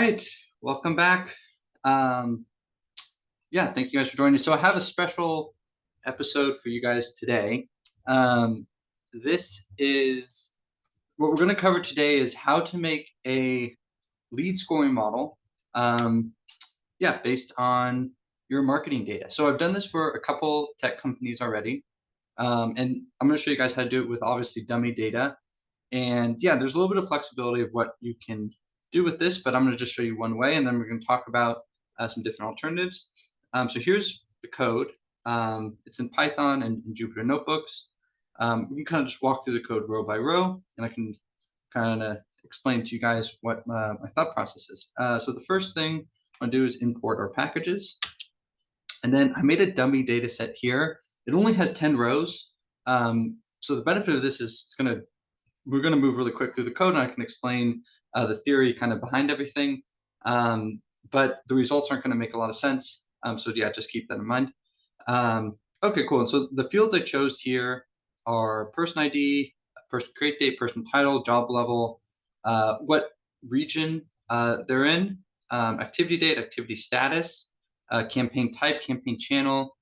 right, welcome back. Um, yeah, thank you guys for joining. So I have a special episode for you guys today. This is what we're going to cover today is how to make a lead scoring model. Based on your marketing data. So I've done this for a couple tech companies already, and I'm going to show you guys how to do it with obviously dummy data. And yeah, there's a little bit of flexibility of what you can do with this, but I'm going to just show you one way, and then we're going to talk about some different alternatives. So here's the code. It's in Python and in Jupyter Notebooks. We can kind of just walk through the code row by row, and I can kind of explain to you guys what my thought process is. So the first thing I'm going to do is import our packages. And then I made a dummy data set here. It only has 10 rows. So the benefit of this is we're going to move really quick through the code, and I can explain the theory kind of behind everything. But the results aren't going to make a lot of sense. So yeah, just keep that in mind. Okay, cool. And so the fields I chose here are person ID, person create date, person title, job level, what region they're in, activity date, activity status, campaign type, campaign channel,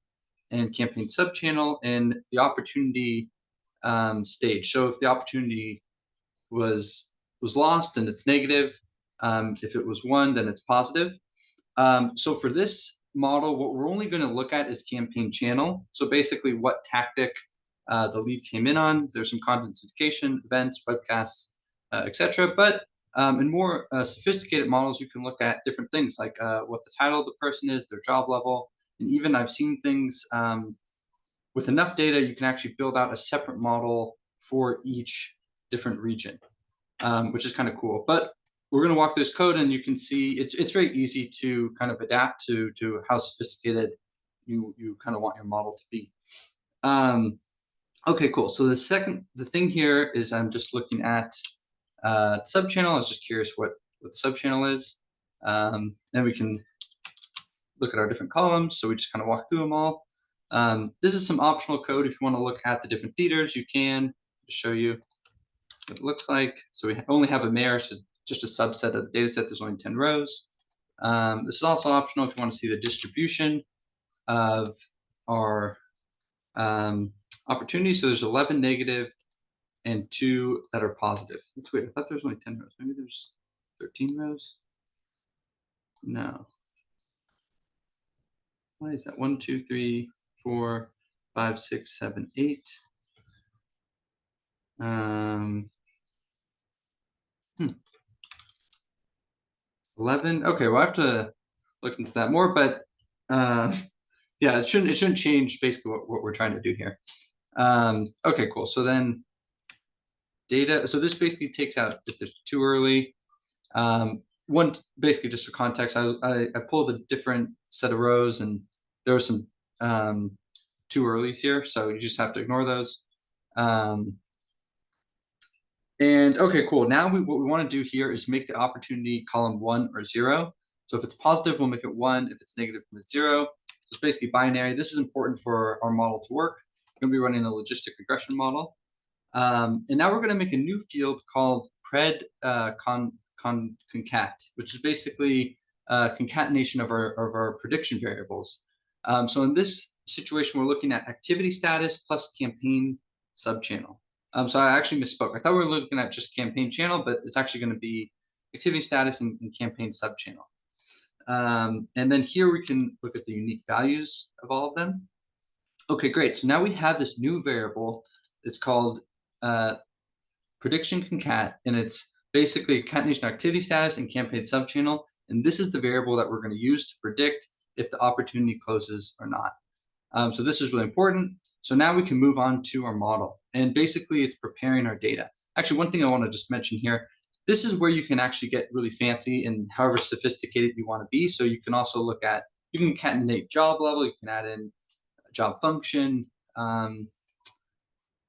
and campaign subchannel, and the opportunity stage. So if the opportunity was lost, then it's negative. If it was won, then it's positive. So for this model, what we're only going to look at is campaign channel. So basically what tactic the lead came in on. There's some content syndication, events, webcasts, etc. But in more sophisticated models, you can look at different things like what the title of the person is, their job level, and even I've seen things with enough data, you can actually build out a separate model for each different region, which is kind of cool. But we're going to walk through this code, and you can see it's very easy to kind of adapt to how sophisticated you kind of want your model to be. Okay, cool. So the thing here is I'm just looking at subchannel. I was just curious what the subchannel is. Then we can look at our different columns. So we just kind of walk through them all. This is some optional code. If you want to look at the different theaters, you can show you what it looks like. So we only have a mayor, so just a subset of the data set. There's only 10 rows. This is also optional if you want to see the distribution of our opportunities. So there's 11 negative and 2 that are positive. That's weird. I thought there was only 10 rows. Maybe there's 13 rows. No. Why is that? 1, 2, 3, 4, 5, 6, 7, 8. 11. Okay, we'll have to look into that more, but yeah, it shouldn't change basically what we're trying to do here. Okay, cool. So then data. So this basically takes out if there's too early. One basically just for context, I pulled a different set of rows, and there were some too earlys here, so you just have to ignore those. And okay, cool. Now what we want to do here is make the opportunity column 1 or 0. So if it's positive, we'll make it 1. If it's negative, we'll make it 0. So it's basically binary. This is important for our model to work. We're going to be running a logistic regression model. And now we're going to make a new field called pred concat, which is basically concatenation of our prediction variables. So in this situation, we're looking at activity status plus campaign subchannel. So I actually misspoke. I thought we were looking at just campaign channel, but it's actually going to be activity status and campaign subchannel. And then here we can look at the unique values of all of them. Okay, great. So now we have this new variable. It's called prediction concat, and it's basically concatenation activity status and campaign subchannel. And this is the variable that we're going to use to predict if the opportunity closes or not. So this is really important. So now we can move on to our model, and basically it's preparing our data. Actually, one thing I want to just mention here, this is where you can actually get really fancy and however sophisticated you want to be. So you can also look at, you can concatenate job level, you can add in a job function,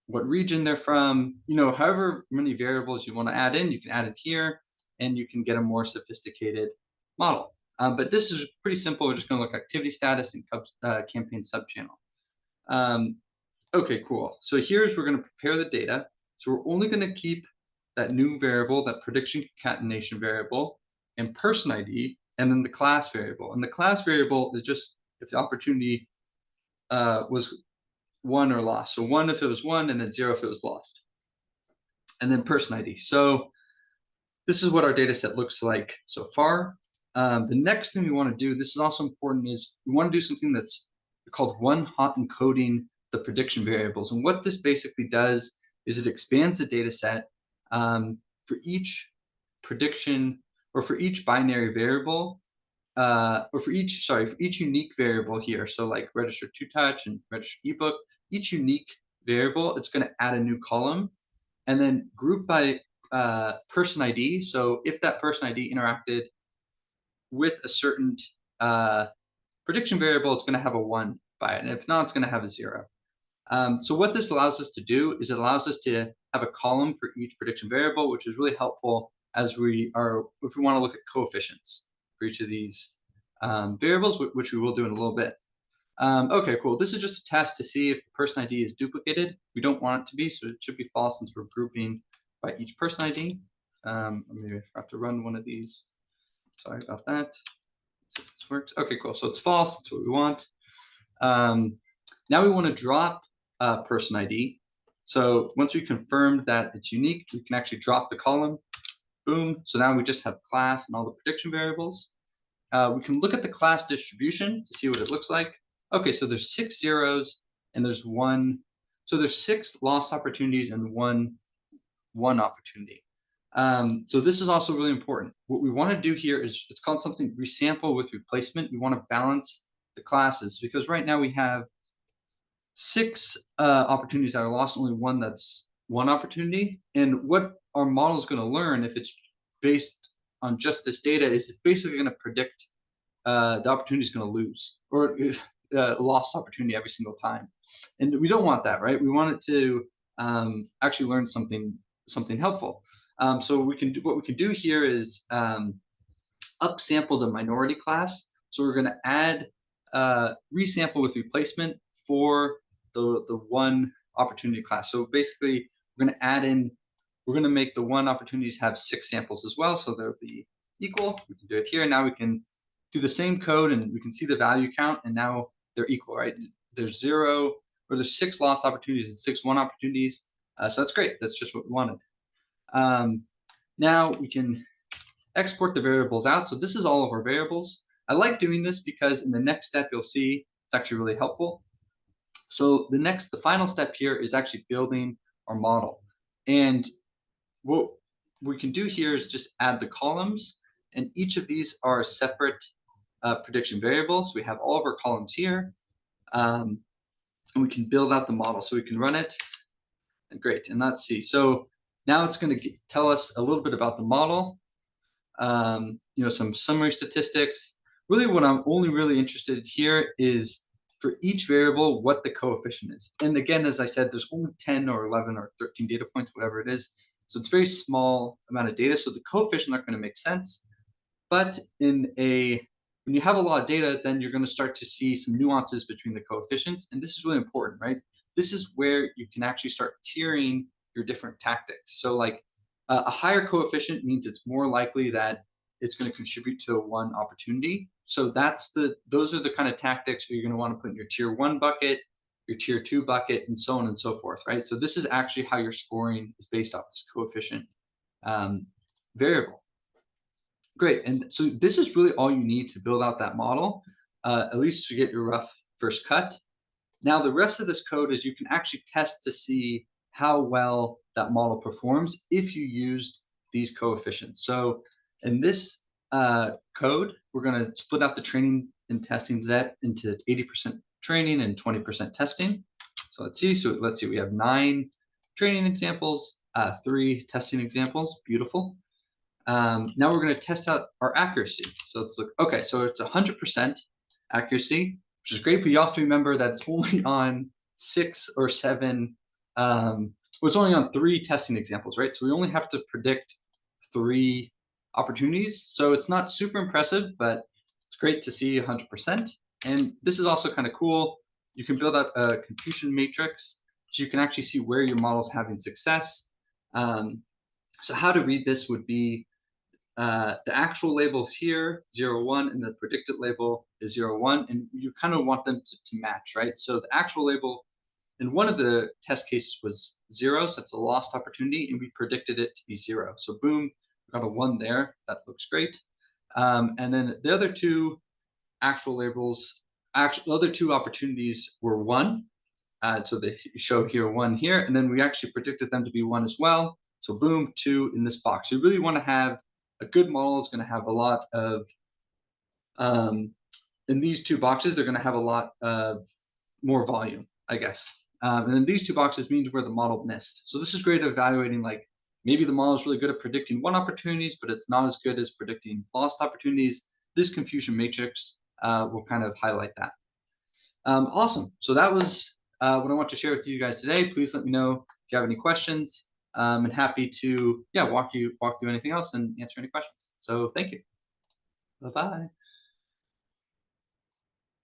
what region they're from, however many variables you want to add in, you can add it here, and you can get a more sophisticated model. But this is pretty simple. We're just going to look at activity status and campaign subchannel. Okay, cool. So here's, we're going to prepare the data. So we're only going to keep that new variable, that prediction concatenation variable, and person ID, and then the class variable. And the class variable is just if the opportunity was won or lost. So 1 if it was won, and then 0 if it was lost. And then person ID. So this is what our data set looks like so far. The next thing we want to do, this is also important, is we want to do something that's called one-hot encoding the prediction variables. And what this basically does is it expands the data set for each prediction, or for each binary variable, or for each unique variable here. So like register 2touch and register ebook, each unique variable, it's going to add a new column, and then group by person ID. So if that person ID interacted with a certain prediction variable, it's going to have a 1 by it, and if not, it's going to have a 0. So what this allows us to do is it allows us to have a column for each prediction variable, which is really helpful if we want to look at coefficients for each of these variables, which we will do in a little bit. Okay, cool. This is just a test to see if the person ID is duplicated. We don't want it to be, so it should be false since we're grouping by each person ID. Maybe I forgot to run one of these. Sorry about that. Let's see if this works. Okay, cool. So it's false. That's what we want. Now we want to drop person ID. So once we confirmed that it's unique, we can actually drop the column. Boom. So now we just have class and all the prediction variables. We can look at the class distribution to see what it looks like. Okay, so there's 6 zeros and there's 1. So there's 6 lost opportunities and one opportunity. So this is also really important. What we want to do here is, it's called something resample with replacement. We want to balance the classes, because right now we have 6 opportunities that are lost, only 1 that's 1 opportunity. And what our model is going to learn, if it's based on just this data, is it's basically going to predict the opportunity is going to lose, or lost opportunity every single time. And we don't want that, right? We want it to actually learn something helpful. So what we can do here is upsample the minority class. So we're going to add resample with replacement for the 1 opportunity class. So basically, we're going to add in, we're going to make the 1 opportunities have 6 samples as well. So they'll be equal. We can do it here. Now we can do the same code, and we can see the value count, and now they're equal, right? There's 0, or there's 6 lost opportunities and 6 won opportunities. So that's great. That's just what we wanted. Now we can export the variables out. So this is all of our variables. I like doing this because in the next step, you'll see it's actually really helpful. So the final step here is actually building our model. And what we can do here is just add the columns, and each of these are separate prediction variables. So we have all of our columns here, and we can build out the model. So we can run it, and great, and let's see. So now it's going to tell us a little bit about the model, some summary statistics. Really, what I'm only really interested here is for each variable, what the coefficient is. And again, as I said, there's only 10 or 11 or 13 data points, whatever it is. So it's a very small amount of data. So the coefficient aren't going to make sense. But when you have a lot of data, then you're going to start to see some nuances between the coefficients. And this is really important, right? This is where you can actually start tiering your different tactics. So like a higher coefficient means it's more likely that it's going to contribute to a 1 opportunity. So those are the kind of tactics you're going to want to put in your tier 1 bucket, your tier 2 bucket, and so on and so forth, right? So this is actually how your scoring is based off this coefficient variable. Great, and so this is really all you need to build out that model, at least to get your rough first cut. Now the rest of this code is you can actually test to see how well that model performs if you used these coefficients. So in this code, we're going to split out the training and testing set into 80% training and 20% testing. So let's see. We have 9 training examples, 3 testing examples. Beautiful. Now we're going to test out our accuracy. So let's look. Okay, so it's 100% accuracy, which is great, but you have to remember that it's only on 6 or 7. It's only on 3 testing examples, right? So we only have to predict 3 opportunities. So it's not super impressive, but it's great to see 100%. And this is also kind of cool. You can build out a confusion matrix, so you can actually see where your model is having success. So how to read this would be, the actual labels here, 0, 1, and the predicted label is 0, 1, and you kind of want them to match, right? So the actual label in one of the test cases was 0, so that's a lost opportunity, and we predicted it to be 0. So boom, we got a 1 there. That looks great. And then the other two actual labels, other two opportunities were 1. So they show here 1 here, and then we actually predicted them to be 1 as well. So boom, 2 in this box. So you really want to have a good model is going to have a lot of, in these two boxes, they're going to have a lot of more volume, I guess. And then these two boxes means where the model missed. So this is great at evaluating, like maybe the model is really good at predicting 1 opportunities, but it's not as good as predicting lost opportunities. This confusion matrix will kind of highlight that. Awesome. So that was what I want to share with you guys today. Please let me know if you have any questions. And happy to walk through anything else and answer any questions. So thank you. Bye-bye.